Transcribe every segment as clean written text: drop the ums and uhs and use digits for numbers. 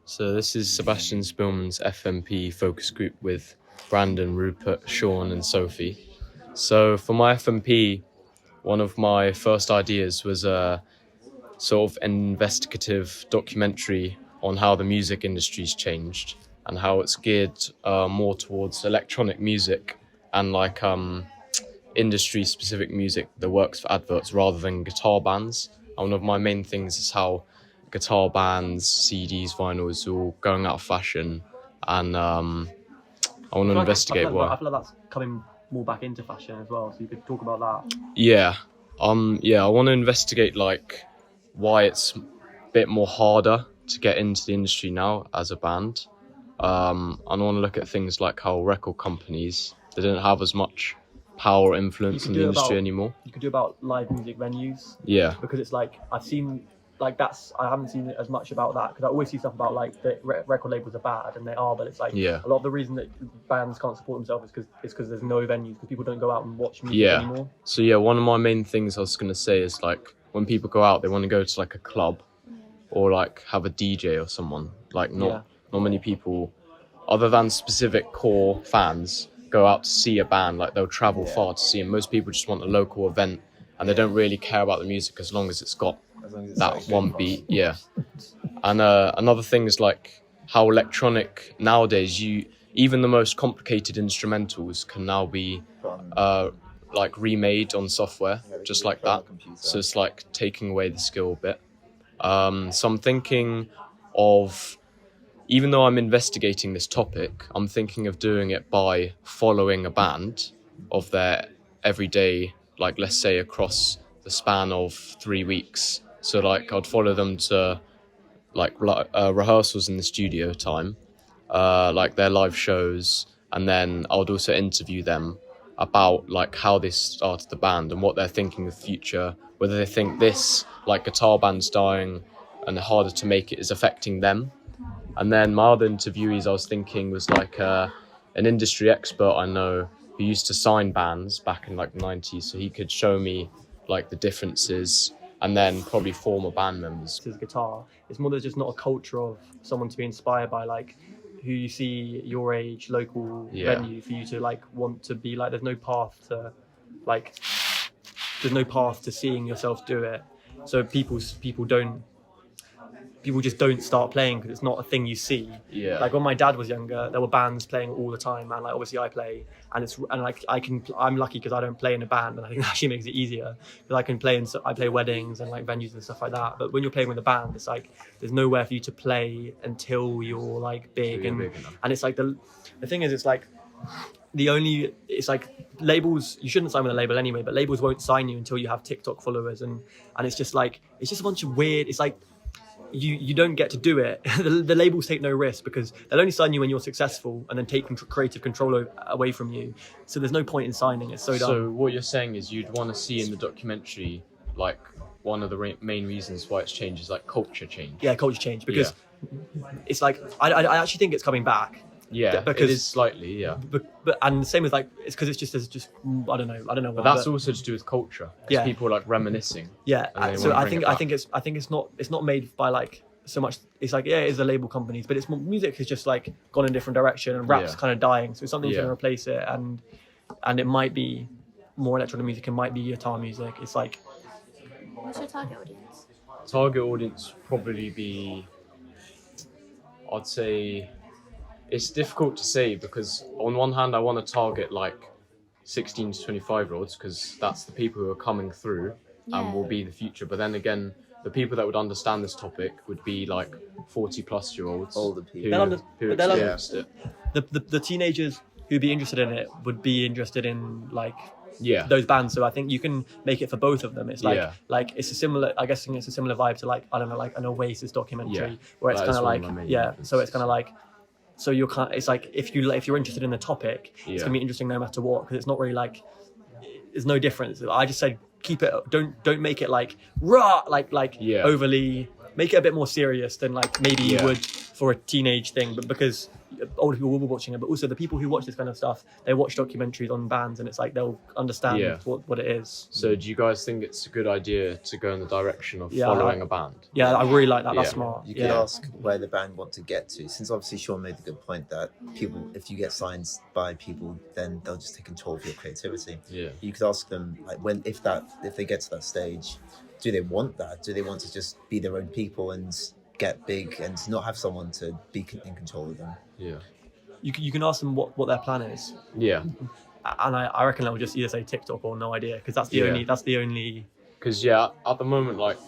So this is Sebastian Spillman's FMP focus group with Brandon, Rupert, Sean and Sophie. So for my FMP, one of my first ideas was a sort of investigative documentary on how the music industry's changed and how it's geared more towards electronic music and industry-specific music that works for adverts rather than guitar bands. And one of my main things is how guitar bands, CDs, vinyls are all going out of fashion, and I want to investigate why. I feel like that's coming more back into fashion as well. So you could talk about that. Yeah, I want to investigate why it's a bit more harder to get into the industry now as a band. I want to look at things like how record companies, they don't have as much power or influence in the industry anymore. You could do about live music venues. Yeah. Because it's I haven't seen as much about that, because I always see stuff about the record labels are bad, and they are, but it's a lot of the reason that bands can't support themselves is because there's no venues, because people don't go out and watch music anymore. So one of my main things I was going to say is when people go out, they want to go to a club or have a DJ or someone. Not many people, other than specific core fans, go out to see a band. They'll travel far to see them. Most people just want a local event, and they don't really care about the music as long as it's got that one beat. And another thing is how electronic nowadays, even the most complicated instrumentals can now be remade on software, just like that. So it's taking away the skill a bit. So I'm thinking of, even though I'm investigating this topic, I'm thinking of doing it by following a band of their everyday, let's say across the span of 3 weeks. So I'd follow them to rehearsals in the studio time, their live shows, and then I'd also interview them about how they started the band and what they're thinking of the future, whether they think this guitar band's dying and harder to make it is affecting them. And then my other interviewees I was thinking was an industry expert I know who used to sign bands back in the 90s, so he could show me the differences and then probably former band members. This is guitar. It's more, there's just not a culture of someone to be inspired by, who you see your age, local venue, for you to want to be there's no path to seeing yourself do it. So people just don't start playing because it's not a thing you see. When my dad was younger, there were bands playing all the time, and obviously I play, I'm lucky because I don't play in a band, and I think that actually makes it easier because I can play I play weddings and venues and stuff like that. But when you're playing with a band, it's there's nowhere for you to play until you're big, and it's the thing is, it's labels, you shouldn't sign with a label anyway, but labels won't sign you until you have TikTok followers, and it's just it's just a bunch of weird, it's you don't get to do it. The labels take no risk because they'll only sign you when you're successful and then take creative control away from you. So there's no point in signing. It's so dumb. So what you're saying is you'd want to see in the documentary, one of the main reasons why it's changed is culture change. Yeah, culture change, because it's I actually think it's coming back. Yeah, because it is slightly, but and the same with it's because it's just I don't know. But that's also to do with culture. Yeah, people reminiscing. Yeah, so I think it's not made by so much. It's it is the label companies, but it's more, music has just gone in a different direction, and rap's kind of dying. So it's something to replace it, and it might be more electronic music. It might be guitar music. It's What's your target audience? Target audience probably be, I'd say. It's difficult to say because on one hand I want to target 16 to 25-year-olds because that's the people who are coming through and will be the future. But then again, the people that would understand this topic would be 40-plus-year-olds, older people who experienced it. The teenagers who'd be interested in it would be interested in those bands. So I think you can make it for both of them. It's it's a similar, I guess it's a similar vibe to I don't know, an Oasis documentary where it's kind of so it's kind of so you're it's if you're interested in the topic, it's gonna be interesting no matter what, because it's not really there's no difference. I just said keep it, don't make it raw, overly, make it a bit more serious than maybe you would for a teenage thing, but because older people will be watching it, but also the people who watch this kind of stuff, they watch documentaries on bands, and it's like they'll understand what it is. So do you guys think it's a good idea to go in the direction of following a band? Yeah, I really like that. That's smart. You could ask where the band want to get to, since obviously Sean made the good point that people, if you get signed by people, then they'll just take control of your creativity. Yeah. You could ask them, like, if they get to that stage, do they want that? Do they want to just be their own people and get big and not have someone to be in control of them? Yeah. You can ask them what their plan is. Yeah. And I reckon they'll just either say TikTok or no idea, because that's the only. Because at the moment, like,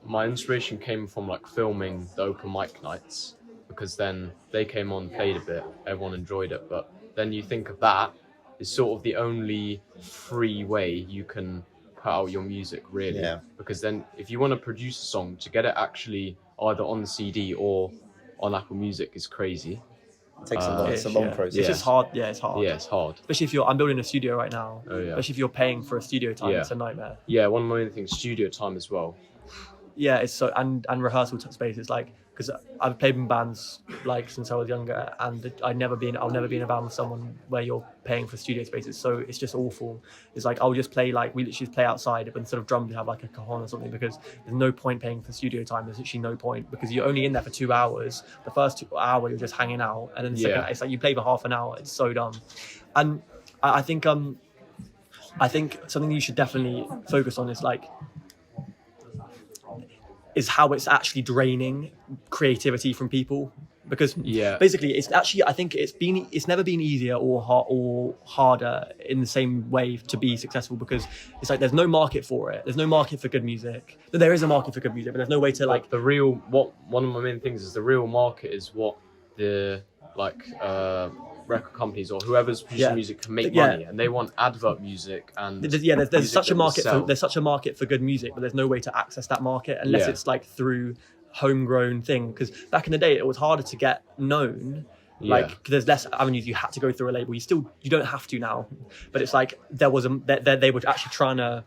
my inspiration came from like filming the open mic nights, because then they came on, played a bit, everyone enjoyed it. But then you think of that is sort of the only free way you can put out your music, really. Yeah. Because then if you want to produce a song, to get it actually either on CD or on Apple Music is crazy. It takes a lot. It's a long process. It's just hard. Yeah, it's hard. Yeah, it's hard. Especially if I'm building a studio right now. Oh, yeah. Especially if you're paying for a studio time, it's a nightmare. Yeah, one of my main things, studio time as well. Yeah, it's so and rehearsal space is like, because I've played in bands like since I was younger, and I'll never be in a band with someone where you're paying for studio spaces. So it's just awful. It's like I'll just play, like, we literally play outside, but instead of drums we have like a cajon or something, because there's no point paying for studio time. There's literally no point, because you're only in there for 2 hours. The first 2 hours you're just hanging out, and then the second, it's like you play for half an hour. It's so dumb. And I think something you should definitely focus on is how it's actually draining creativity from people, because basically it's actually, I think it's never been easier or harder in the same way to be successful, because it's like there's no market for it. There's no market for good music. There is a market for good music, but there's no way to like the real, one of my main things is the real market is what the record companies or whoever's producing music can make money, and they want advert music. And there's such a market for good music, but there's no way to access that market unless it's like through homegrown thing. Because back in the day it was harder to get known, like, cause there's less avenues. You had to go through a label. You don't have to now, but it's like they were actually trying to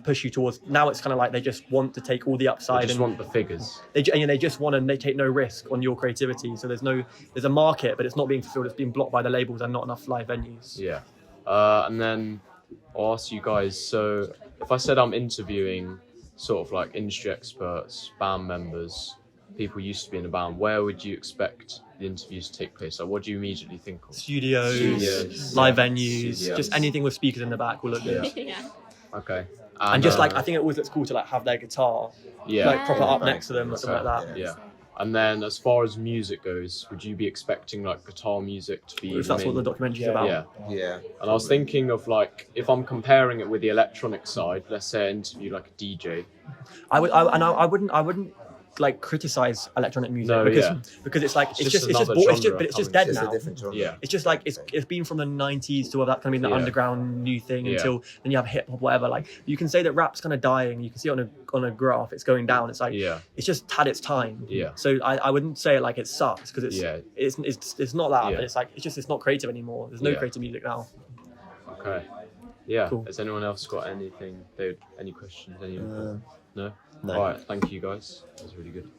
push you towards. Now it's kind of like they just want to take all the upside. They just want the figures. They just want to. They take no risk on your creativity. So there's a market, but it's not being fulfilled. It's being blocked by the labels and not enough live venues. Yeah. And then I'll ask you guys. So if I said I'm interviewing sort of like industry experts, band members, people used to be in a band, where would you expect the interviews to take place? Like, what do you immediately think of? Studios, live venues, just anything with speakers in the back will look good. Okay. And just like, I think it always looks cool to like have their guitar like proper up next to them or something like that. Yeah. And then as far as music goes, would you be expecting like guitar music to be... If that's what the documentary is about. Yeah. And I was thinking of like, if I'm comparing it with the electronic side, let's say I interview like a DJ. I wouldn't like criticize electronic music, because it's like it's just dead now. It's just like it's been from the 90s to that kind of the underground new thing until then you have hip hop, whatever. Like, you can say that rap's kind of dying. You can see it on a graph, it's going down. It's like it's just had its time. So I wouldn't say it like it sucks, because it's not that. But it's like it's not creative anymore. There's no creative music now. Okay. Yeah. Cool. Has anyone else got anything? Any questions? No? No. All right. Thank you guys. That was really good.